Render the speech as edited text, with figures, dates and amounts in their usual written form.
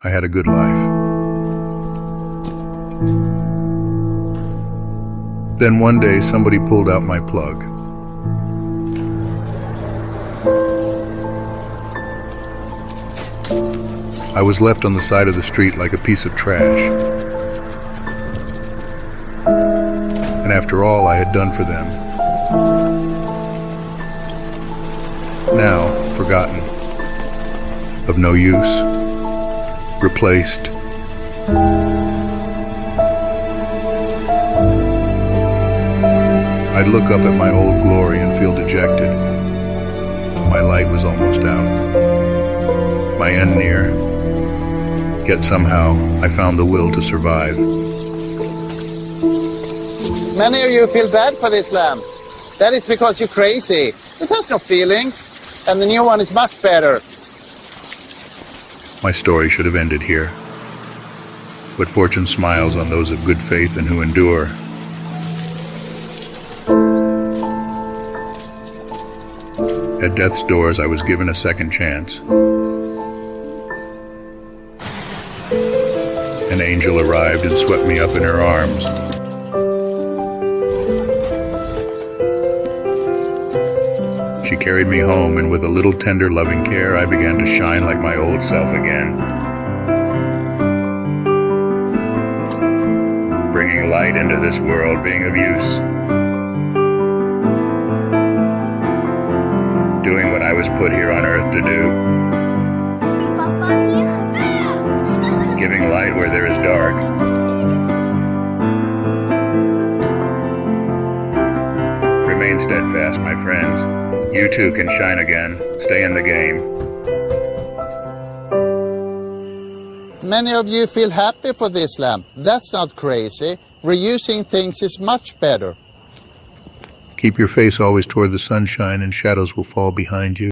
I had a good life. Then one day somebody pulled out my plug. I was left on the side of the street like a piece of trash. And after all I had done for them, now forgotten, of no use, replaced. I'd look up at my old glory and feel dejected. My light was almost out, my end near, yet somehow I found the will to survive. Many of you feel bad for this lamp. That is because you're crazy. It has no feelings, and the new one is much better. My story should have ended here, but fortune smiles on those of good faith and who endure. At death's doors, I was given a second chance. An angel arrived and swept me up in her arms. She carried me home, and with a little tender, loving care, I began to shine like my old self again. Bringing light into this world, being of use. Doing what I was put here on earth to do. Giving light where there is dark. Remain steadfast, my friends. You too can shine again. Stay in the game. Many of you feel happy for this lamp. That's not crazy. Reusing things is much better. Keep your face always toward the sunshine, and shadows will fall behind you.